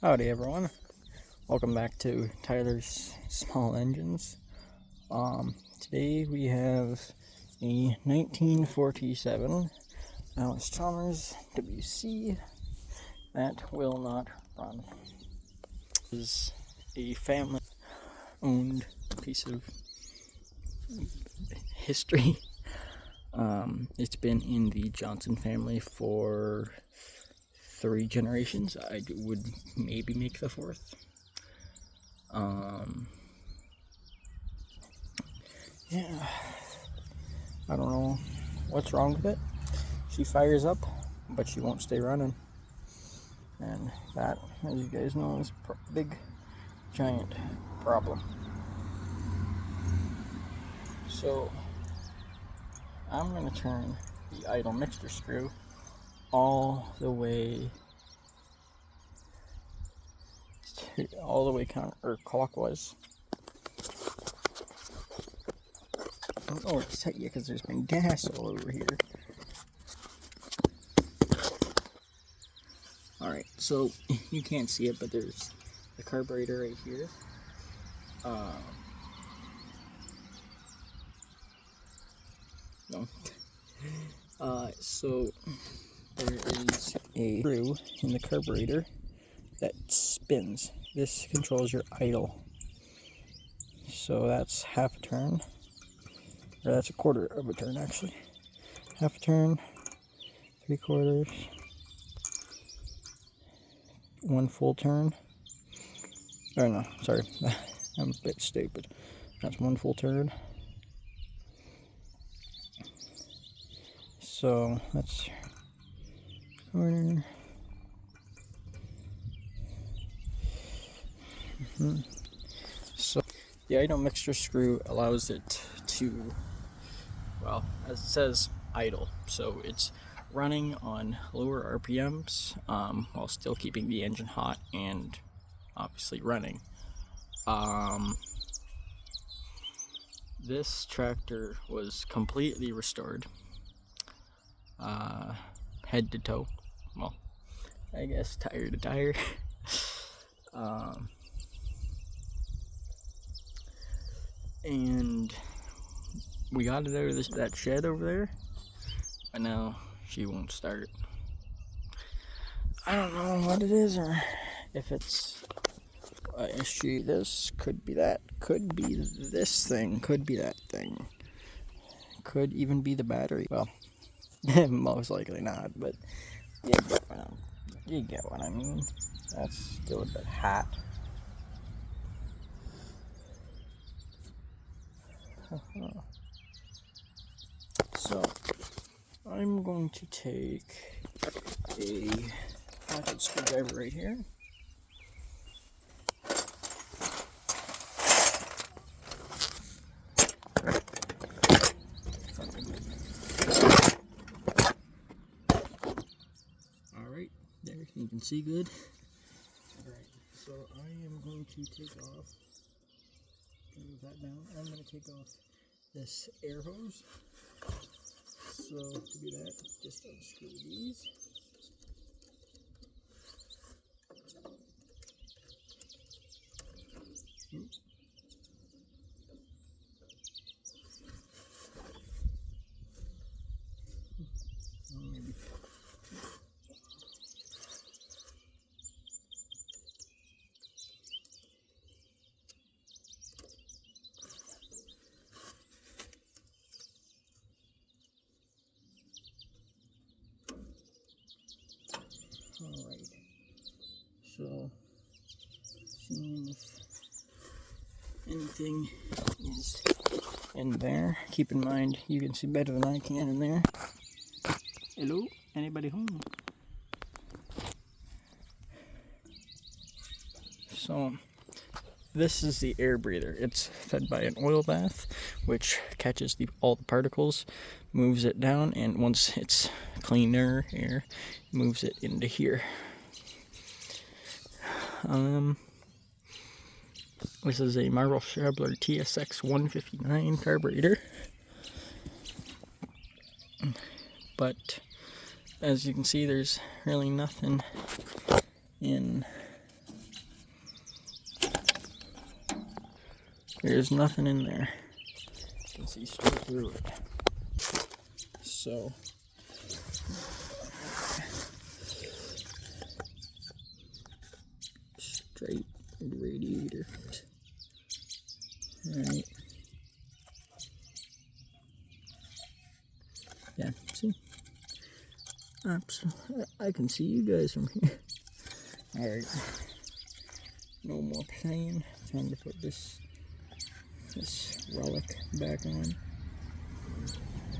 Howdy everyone, welcome back to Tyler's Small Engines. Today we have a 1947 Allis Chalmers WC that will not run. This is a family owned piece of history. It's been in the Johnson family for 3 generations. I would maybe make the 4th. Yeah, I don't know what's wrong with it. She fires up, but she won't stay running. And that, as you guys know, is a big, giant problem. So, I'm going to turn the idle mixture screw all the way clockwise. I don't know where to set you because there's been gas all over here. Alright, so you can't see it, but there's the carburetor right here. So there is a screw in the carburetor that spins. This controls your idle. So that's half a turn, or that's a quarter of a turn actually. Half a turn, 3/4, 1 full turn. Or no, sorry, I'm a bit stupid. That's 1 full turn. So that's quarter. So the idle mixture screw allows it to, well, as it says, idle. So it's running on lower RPMs while still keeping the engine hot and obviously running. This tractor was completely restored, head to toe. Well, I guess tire to tire. And we got it out of that shed over there, but now she won't start. I don't know what it is, or if it's an issue. This could be that, could be this thing, could be that thing, could even be the battery. Well, most likely not, but you get what I mean. That's still a bit hot. So I'm going to take a pocket screwdriver right here. Alright, there you can see good. Alright, so I am going to take off, move that down. I'm going to take off this air hose. So to do that, just unscrew these. Maybe. Alright, so seeing if anything is in there. Keep in mind, you can see better than I can in there. Hello? Anybody home? So, this is the air breather. It's fed by an oil bath, which catches all the particles, moves it down, and once it's cleaner air, moves it into here. This is a Marvel Schabler TSX 159 carburetor. But as you can see, there's really nothing in There's nothing in there. You can see straight through it. So straight radiator. Alright. Yeah, see? I can see you guys from here. Alright. No more playing. Time to put this relic back on.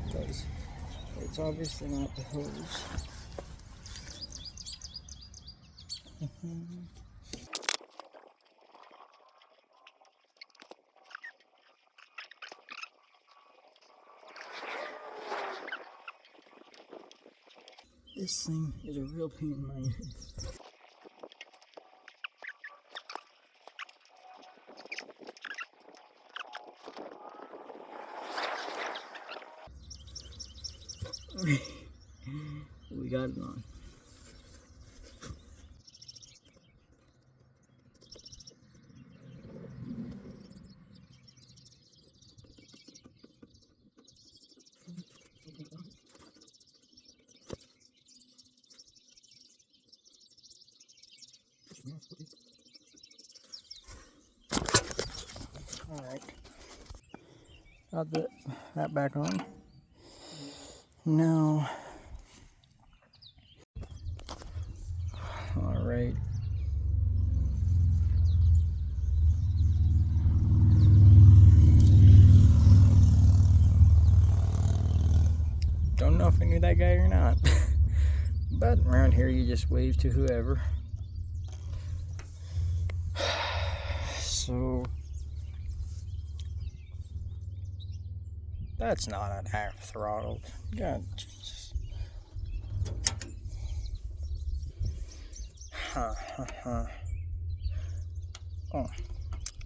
Because it's obviously not the hose. This thing is a real pain in my head. We got it on. Alright. Got that back on. Now, alright. Don't know if I knew that guy or not. But around here you just wave to whoever. So that's not an half throttle. God, Jesus. Oh,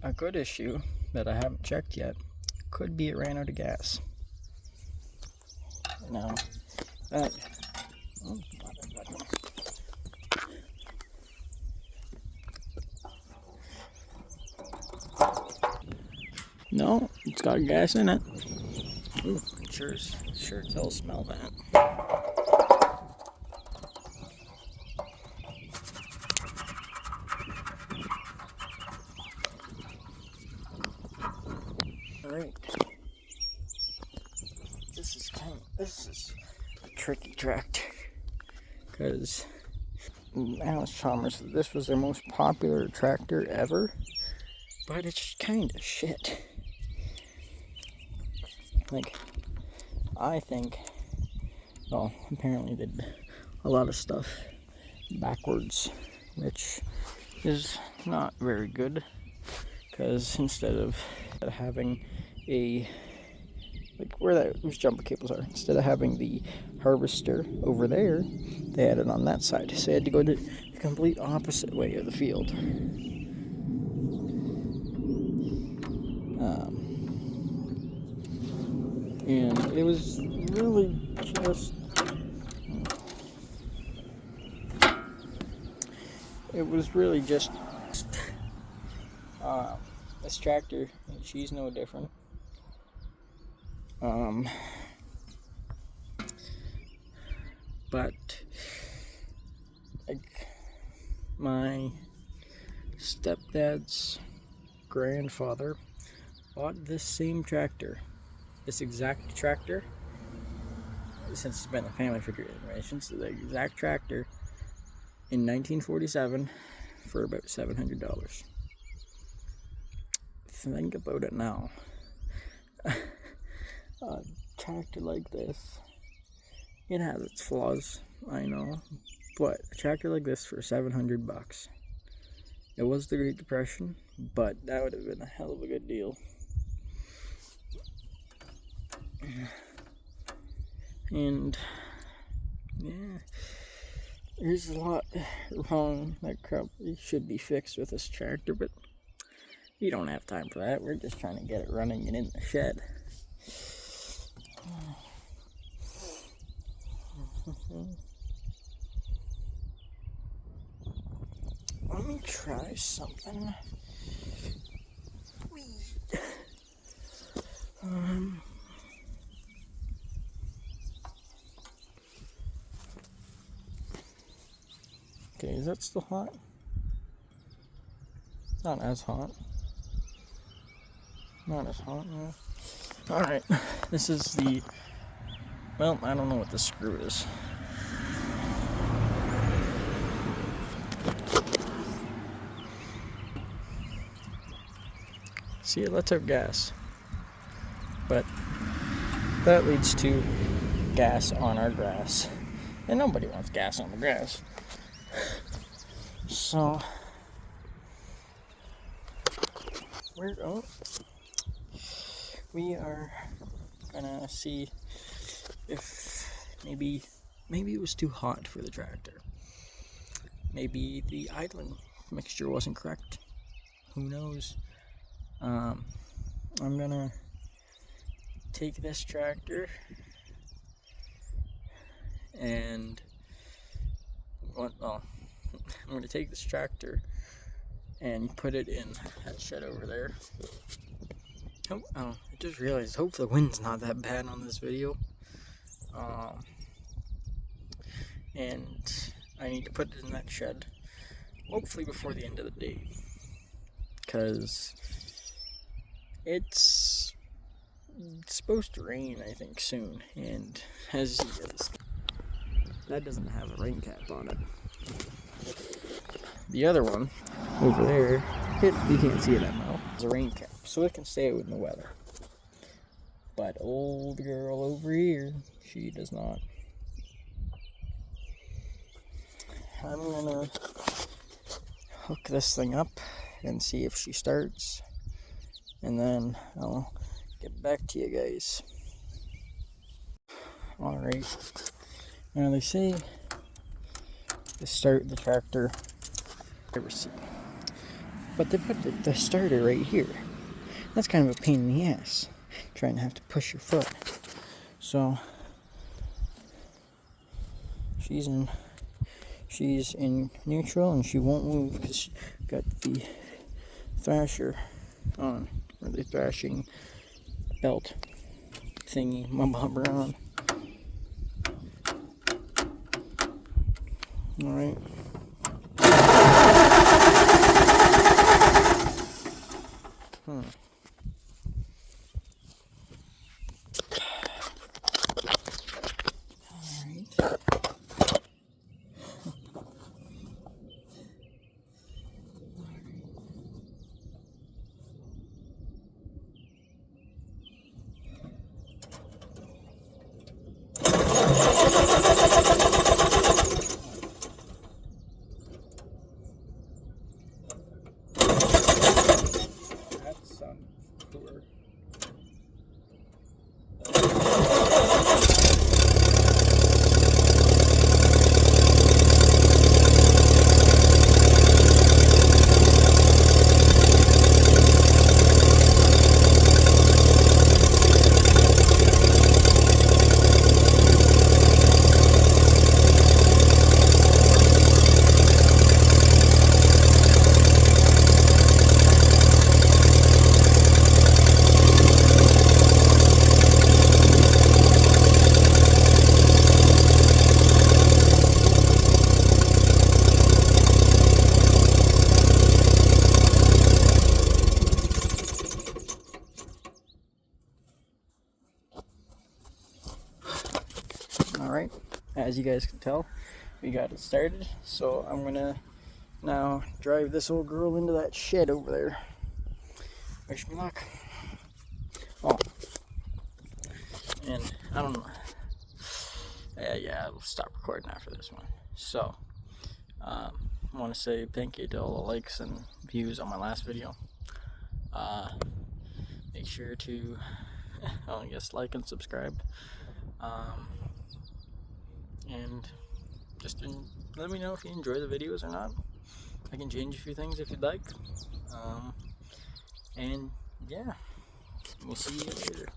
a good issue that I haven't checked yet could be it ran out of gas. Now, that. Oh, no, it's got gas in it. Ooh, sure tell smell that. Alright. This is a tricky tractor. Because Allis Chalmers, this was their most popular tractor ever. But it's kind of shit. Like, I think, well, apparently they did a lot of stuff backwards, which is not very good, because instead of having a, like where those jumper cables are, instead of having the harvester over there, they had it on that side, so they had to go the complete opposite way of the field. And it was really just, this tractor, she's no different. But like my stepdad's grandfather bought this same tractor, this exact tractor, since it's been a family for generations, so the exact tractor in 1947 for about $700. Think about it now. A tractor like this, it has its flaws, I know, but a tractor like this for $700. It was the Great Depression, but that would have been a hell of a good deal. And yeah, there's a lot wrong that probably should be fixed with this tractor, but we don't have time for that. We're just trying to get it running and in the shed. Let me try something. Whee! Okay, is that still hot? Not as hot. Not as hot, no. Alright, this is the... Well, I don't know what this screw is. See, it lets out gas. But that leads to gas on our grass. And nobody wants gas on the grass. So... we are gonna see if maybe it was too hot for the tractor. Maybe the idling mixture wasn't correct. Who knows? I'm gonna take this tractor and I'm gonna take this tractor and put it in that shed over there. Oh, I just realized, hopefully the wind's not that bad on this video. And I need to put it in that shed, hopefully before the end of the day. Because it's supposed to rain, I think, soon. And as that doesn't have a rain cap on it. The other one over there, you can't see it that well. It's a rain cap, so it can stay out in the weather. But old girl over here, she does not. I'm gonna hook this thing up and see if she starts, and then I'll get back to you guys. Alright, now they say to start the tractor, but they put the starter right here. That's kind of a pain in the ass, trying to have to push your foot. So she's in neutral and she won't move because she got the thrasher on, or the thrashing belt thingy bobber on. Alright. Alright, as you guys can tell, we got it started, so I'm gonna now drive this old girl into that shed over there. Wish me luck. Oh, and I don't know. Yeah, I'll stop recording after this one. So, I want to say thank you to all the likes and views on my last video. Make sure to, I guess, like and subscribe. And just let me know if you enjoy the videos or not. I can change a few things if you'd like. And yeah, we'll see you later.